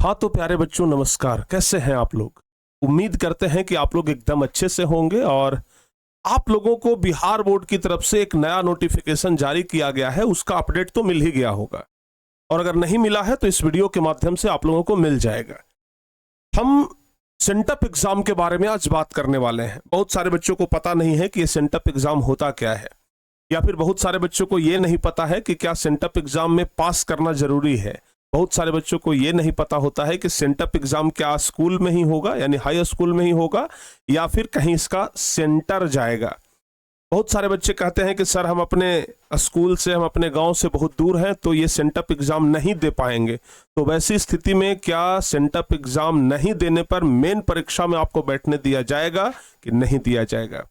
हाँ तो प्यारे बच्चों नमस्कार, कैसे हैं आप लोग। उम्मीद करते हैं कि आप लोग एकदम अच्छे से होंगे और आप लोगों को बिहार बोर्ड की तरफ से एक नया नोटिफिकेशन जारी किया गया है, उसका अपडेट तो मिल ही गया होगा और अगर नहीं मिला है तो इस वीडियो के माध्यम से आप लोगों को मिल जाएगा। हम सेंटअप एग्जाम के बारे में आज बात करने वाले हैं। बहुत सारे बच्चों को पता नहीं है कि ये सेंटअप एग्जाम होता क्या है, या फिर बहुत सारे बच्चों को ये नहीं पता है कि क्या सेंटअप एग्जाम में पास करना जरूरी है। बहुत सारे बच्चों को ये नहीं पता होता है कि सेंटअप एग्जाम क्या स्कूल में ही होगा, यानी हाई स्कूल में ही होगा, या फिर कहीं इसका सेंटर जाएगा। बहुत सारे बच्चे कहते हैं कि सर हम अपने स्कूल से, हम अपने गांव से बहुत दूर हैं तो ये सेंटअप एग्जाम नहीं दे पाएंगे। तो वैसी स्थिति में क्या सेंटअप एग्जाम नहीं देने पर मेन परीक्षा में आपको बैठने दिया जाएगा कि नहीं दिया जाएगा।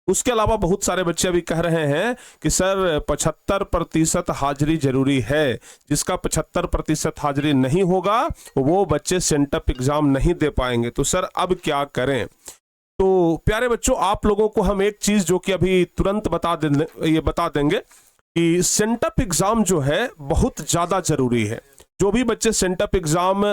उसके अलावा बहुत सारे बच्चे अभी कह रहे हैं कि सर 75% हाजिरी जरूरी है, जिसका 75% हाजिरी नहीं होगा वो बच्चे सेंटअप एग्जाम नहीं दे पाएंगे। तो सर अब क्या करें। तो प्यारे बच्चों, आप लोगों को हम एक चीज जो कि अभी तुरंत बता देंगे कि सेंटअप एग्जाम जो है बहुत ज्यादा जरूरी है। जो भी बच्चे सेंटअप एग्जाम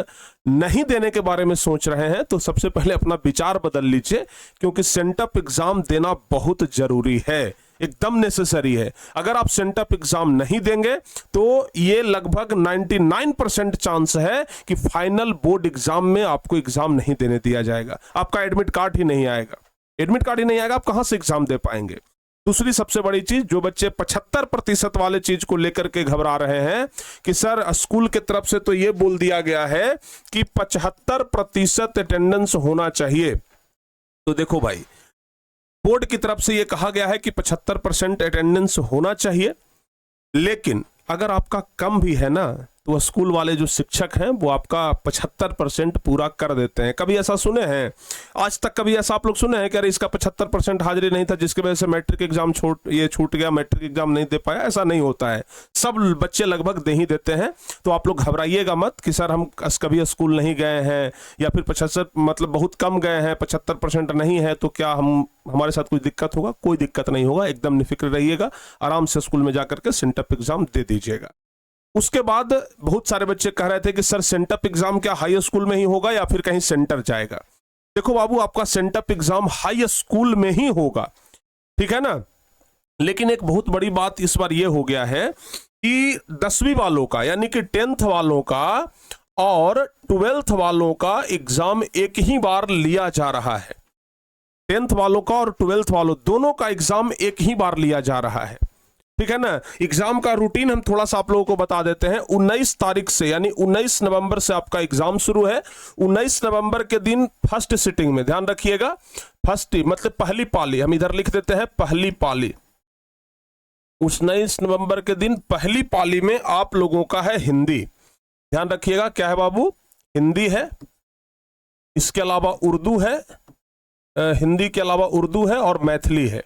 नहीं देने के बारे में सोच रहे हैं तो सबसे पहले अपना विचार बदल लीजिए, क्योंकि सेंटअप एग्जाम देना बहुत जरूरी है, एकदम नेसेसरी है। अगर आप सेंटअप एग्जाम नहीं देंगे तो ये लगभग 99% चांस है कि फाइनल बोर्ड एग्जाम में आपको एग्जाम नहीं देने दिया जाएगा। आपका एडमिट कार्ड ही नहीं आएगा। एडमिट कार्ड ही नहीं आएगा, आप कहां से एग्जाम दे पाएंगे। दूसरी सबसे बड़ी चीज, जो बच्चे 75% वाले चीज को लेकर के घबरा रहे हैं कि सर स्कूल की तरफ से तो ये बोल दिया गया है कि 75% अटेंडेंस होना चाहिए। तो देखो भाई, बोर्ड की तरफ से ये कहा गया है कि 75% अटेंडेंस होना चाहिए, लेकिन अगर आपका कम भी है ना तो स्कूल वाले जो शिक्षक हैं वो आपका 75% पूरा कर देते हैं। कभी ऐसा सुने हैं आज तक, कभी ऐसा आप लोग सुने हैं कि अरे इसका 75% हाजिरी नहीं था जिसकी वजह से मैट्रिक एग्जाम छूट गया, मैट्रिक एग्जाम नहीं दे पाया? ऐसा नहीं होता है, सब बच्चे लगभग दे ही देते हैं। तो आप लोग घबराइएगा मत कि सर हम कभी स्कूल नहीं गए हैं या फिर 75 मतलब बहुत कम गए हैं, 75% नहीं है तो क्या हमारे साथ कोई दिक्कत होगा। कोई दिक्कत नहीं होगा, एकदम निफिक्र रहिएगा, आराम से स्कूल में जाकर के सेंटअप एग्जाम दे दीजिएगा। उसके बाद बहुत सारे बच्चे कह रहे थे कि सर सेंटअप एग्जाम क्या हाई स्कूल में ही होगा या फिर कहीं सेंटर जाएगा। देखो बाबू, आपका सेंटअप एग्जाम हाई स्कूल में ही होगा, ठीक है ना। लेकिन एक बहुत बड़ी बात इस बार ये हो गया है कि 10वीं वालों का यानी कि 10th वालों का और 12th वालों का एग्जाम एक ही बार लिया जा रहा है। 10th वालों का और 12th वालों दोनों का एग्जाम एक ही बार लिया जा रहा है, ठीक है ना। एग्जाम का रूटीन हम थोड़ा सा आप लोगों को बता देते हैं। 19 तारीख से यानी 19 नवंबर से आपका एग्जाम शुरू है। 19 नवंबर के दिन फर्स्ट सिटिंग में, ध्यान रखिएगा, फर्स्ट मतलब पहली पाली, हम इधर लिख देते हैं पहली पाली। 19 नवंबर के दिन पहली पाली में आप लोगों का है हिंदी। ध्यान रखिएगा, क्या है बाबू, हिंदी है। इसके अलावा उर्दू है, हिंदी के अलावा उर्दू है और मैथिली है,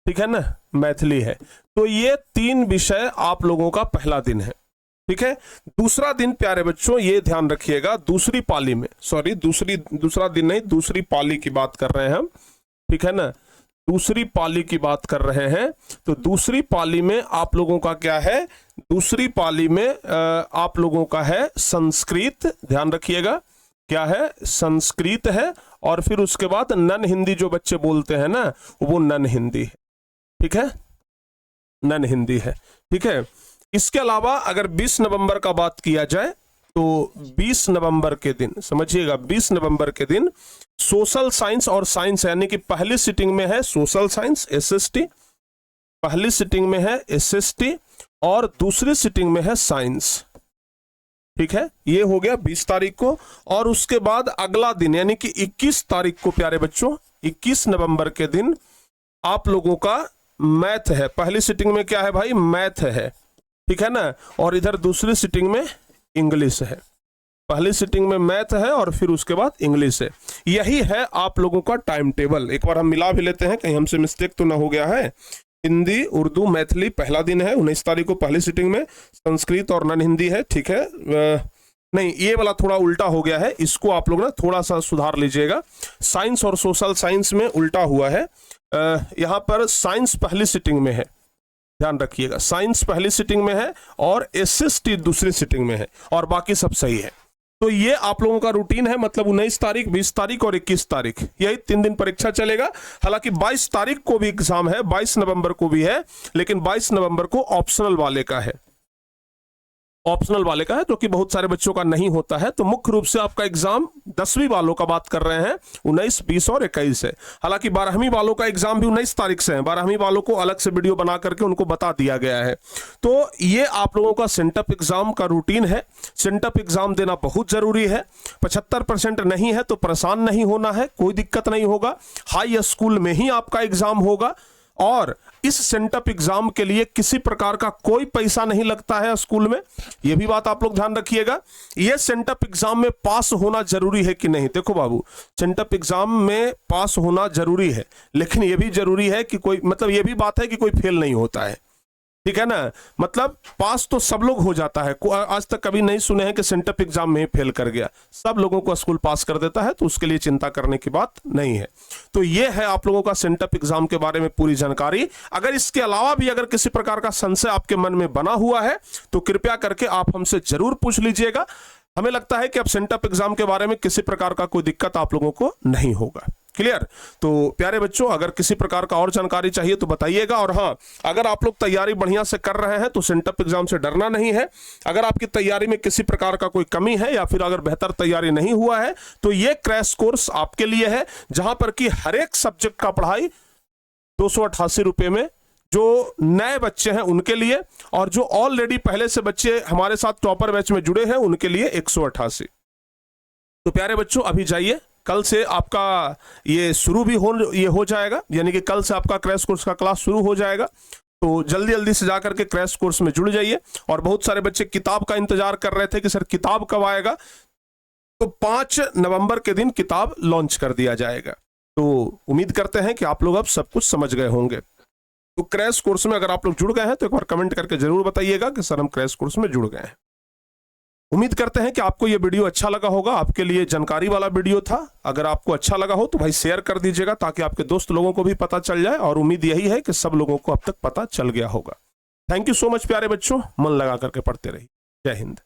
ठीक है ना, मैथिली है। तो ये 3 विषय आप लोगों का पहला दिन है, ठीक है। दूसरा दिन प्यारे बच्चों ये ध्यान रखिएगा, दूसरी पाली में, सॉरी दूसरा दिन नहीं, दूसरी पाली की बात कर रहे हैं हम, ठीक है ना, दूसरी पाली की बात कर रहे हैं। तो दूसरी पाली में आप लोगों का क्या है, दूसरी पाली में आप लोगों का है संस्कृत। ध्यान रखिएगा, क्या है, संस्कृत है। और फिर उसके बाद नन हिंदी, जो बच्चे बोलते हैं ना वो नन हिंदी है, ठीक है, नन हिंदी है, ठीक है। इसके अलावा अगर 20 नवंबर का बात किया जाए तो 20 नवंबर के दिन, समझिएगा, 20 नवंबर के दिन सोशल साइंस और साइंस, यानी कि पहली सिटिंग में है सोशल साइंस एसएसटी, पहली सिटिंग में है एसएसटी और दूसरी सिटिंग में है साइंस, ठीक है। ये हो गया 20 तारीख को। और उसके बाद अगला दिन यानी कि 21 तारीख को प्यारे बच्चों, 21 नवंबर के दिन आप लोगों का मैथ है। पहली सिटिंग में क्या है भाई, मैथ है, ठीक है ना, और इधर दूसरी सिटिंग में इंग्लिश है। पहली सिटिंग में मैथ है और फिर उसके बाद इंग्लिश है। यही है आप लोगों का टाइम टेबल। एक बार हम मिला भी लेते हैं, कहीं हमसे मिस्टेक तो ना हो गया है। हिंदी, उर्दू, मैथिली पहला दिन है 19 तारीख को पहली सिटिंग में, संस्कृत और नन हिंदी है, ठीक है। नहीं, ये वाला थोड़ा उल्टा हो गया है, इसको आप लोग ना थोड़ा सा सुधार लीजिएगा। साइंस और सोशल साइंस में उल्टा हुआ है। यहाँ पर साइंस पहली सिटिंग में है, ध्यान रखिएगा, साइंस पहली सिटिंग में है और एसएसटी दूसरी सिटिंग में है और बाकी सब सही है। तो ये आप लोगों का रूटीन है, मतलब 19 तारीख, 20 तारीख और 21 तारीख, यही 3 दिन परीक्षा चलेगा। हालांकि 22 तारीख को भी एग्जाम है, 22 नवंबर को भी है, लेकिन 22 नवंबर को ऑप्शनल वाले का है, ऑप्शनल वाले का है, जो कि बहुत सारे बच्चों का नहीं होता है। तो मुख्य रूप से आपका एग्जाम 10वीं वालों का बात कर रहे हैं, 19, 20 और 21 है। हालांकि 12वीं वालों का एग्जाम भी 19 तारीख से है, 12वीं वालों को अलग से वीडियो बना करके उनको बता दिया गया है। तो ये आप लोगों का सेंटअप एग्जाम का रूटीन है। सेंटअप एग्जाम देना बहुत जरूरी है। 75% नहीं है तो परेशान नहीं होना है, कोई दिक्कत नहीं होगा। हाई स्कूल में ही आपका एग्जाम होगा और इस सेंटअप एग्जाम के लिए किसी प्रकार का कोई पैसा नहीं लगता है स्कूल में, यह भी बात आप लोग ध्यान रखिएगा। यह सेंटअप एग्जाम में पास होना जरूरी है कि नहीं? देखो बाबू, सेंटअप एग्जाम में पास होना जरूरी है, लेकिन यह भी जरूरी है कि कोई, मतलब यह भी बात है कि कोई फेल नहीं होता है, ठीक है ना। मतलब पास तो सब लोग हो जाता है, आज तक कभी नहीं सुने हैं कि सेंटअप एग्जाम में ही फेल कर गया, सब लोगों को स्कूल पास कर देता है, तो उसके लिए चिंता करने की बात नहीं है। तो ये है आप लोगों का सेंटअप एग्जाम के बारे में पूरी जानकारी। अगर इसके अलावा भी अगर किसी प्रकार का संशय आपके मन में बना हुआ है तो कृपया करके आप हमसे जरूर पूछ लीजिएगा। हमें लगता है कि अब सेंटअप एग्जाम के बारे में किसी प्रकार का कोई दिक्कत आप लोगों को नहीं होगा। क्लियर? तो प्यारे बच्चों, अगर किसी प्रकार का और जानकारी चाहिए तो बताइएगा। और हाँ, अगर आप लोग तैयारी बढ़िया से कर रहे हैं तो सेंटअप एग्जाम से डरना नहीं है। अगर आपकी तैयारी में किसी प्रकार का कोई कमी है या फिर अगर बेहतर तैयारी नहीं हुआ है तो ये क्रैश कोर्स आपके लिए है, जहां पर कि हर एक सब्जेक्ट का पढ़ाई 288 रुपए में, जो नए बच्चे हैं उनके लिए, और जो ऑलरेडी पहले से बच्चे हमारे साथ टॉपर बैच में जुड़े हैं उनके लिए 188। तो प्यारे बच्चों, अभी जाइए, कल से आपका ये शुरू भी हो जाएगा, यानी कि कल से आपका क्रैश कोर्स का क्लास शुरू हो जाएगा। तो जल्दी जल्दी से जाकर के क्रैश कोर्स में जुड़ जाइए। और बहुत सारे बच्चे किताब का इंतजार कर रहे थे कि सर किताब कब आएगा, तो 5 नवंबर के दिन किताब लॉन्च कर दिया जाएगा। तो उम्मीद करते हैं कि आप लोग अब सब कुछ समझ गए होंगे। तो क्रैश कोर्स में अगर आप लोग जुड़ गए हैं तो एक बार कमेंट करके जरूर बताइएगा कि सर हम क्रैश कोर्स में जुड़ गए हैं। उम्मीद करते हैं कि आपको यह वीडियो अच्छा लगा होगा, आपके लिए जानकारी वाला वीडियो था। अगर आपको अच्छा लगा हो तो भाई शेयर कर दीजिएगा, ताकि आपके दोस्त लोगों को भी पता चल जाए, और उम्मीद यही है कि सब लोगों को अब तक पता चल गया होगा। थैंक यू सो मच प्यारे बच्चों, मन लगा करके पढ़ते रहिए। जय हिंद।